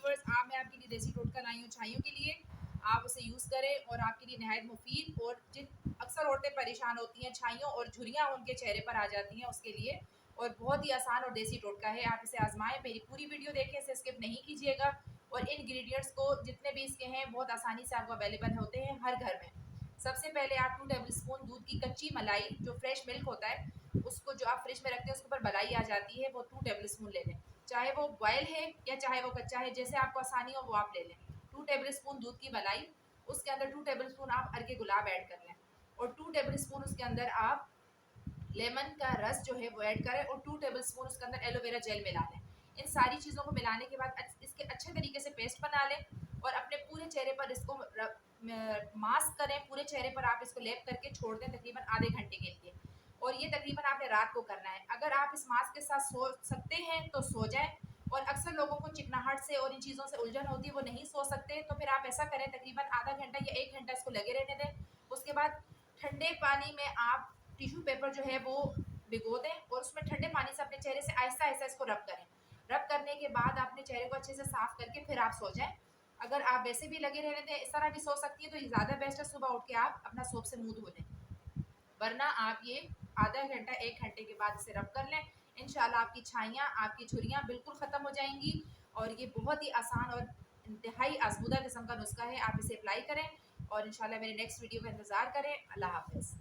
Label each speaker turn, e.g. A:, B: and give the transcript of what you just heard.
A: Viewers, आप मैं आपके लिए देसी टोटका लाई हूँ छाइयों के लिए। आप उसे यूज़ करें और आपके लिए नहायत मुफीद, और जिन अक्सर औरतें परेशान होती हैं छाइयों और झुर्रियाँ उनके चेहरे पर आ जाती हैं उसके लिए, और बहुत ही आसान और देसी टोटका है। आप इसे आजमाएं, मेरी पूरी वीडियो देखें, इसे स्किप नहीं कीजिएगा। और इंग्रेडिएंट्स को जितने भी इसके हैं बहुत आसानी से आपको अवेलेबल होते हैं हर घर में। सबसे पहले आप 2 टेबल स्पून दूध की कच्ची मलाई, जो फ्रेश मिल्क होता है उसको जो आप फ्रिज में रखते हैं उसके ऊपर मलाई आ जाती है, वो 2 टेबल स्पून ले लें। चाहे वो बॉयल है या चाहे वो कच्चा है, जैसे आपको आसानी हो वो आप ले लें। 2 टेबल स्पून दूध की मलाई, उसके अंदर 2 टेबल स्पून आप अरके गुलाब ऐड कर लें, और 2 टेबल स्पून उसके अंदर आप लेमन का रस जो है वो ऐड करें, और 2 टेबल स्पून उसके अंदर एलोवेरा जेल मिला लें। इन सारी चीज़ों को मिलाने के बाद इसके अच्छे तरीके से पेस्ट बना लें, और अपने पूरे चेहरे पर इसको मास्क करें। पूरे चेहरे पर आप इसको लेप करके छोड़ दें तकरीबन आधे घंटे के लिए, और ये तकरीबन आपने रात को करना है। अगर आप इस मास्क के साथ सो सकते हैं तो सो जाएं, और अक्सर लोगों को चिकनाहट से और इन चीज़ों से उलझन होती है, वो नहीं सो सकते, तो फिर आप ऐसा करें तकरीबन आधा घंटा या 1 घंटा इसको लगे रहने दें। उसके बाद ठंडे पानी में आप टिश्यू पेपर जो है वो भिगो दें, और उसमें ठंडे पानी से अपने चेहरे से आहिस्ता आहिस्ता इसको रब करें। रब करने के बाद अपने चेहरे को अच्छे से साफ करके फिर आप सो जाएं। अगर आप वैसे भी लगे रहने दें, इस तरह भी सो सकती है, तो ये ज़्यादा बेस्ट है। सुबह उठ के आप अपना सोप से मुंह धो लें, वरना आप ये आधा घंटा 1 घंटे के बाद इसे रब कर लें। इंशाल्लाह आपकी छाइयाँ, आपकी झुर्रियाँ बिल्कुल ख़त्म हो जाएंगी। और ये बहुत ही आसान और इंतहाई आजमूदा किस्म का नुस्खा है। आप इसे अप्लाई करें और इंशाल्लाह मेरे नेक्स्ट वीडियो का इंतज़ार करें। अल्लाह हाफ़िज़।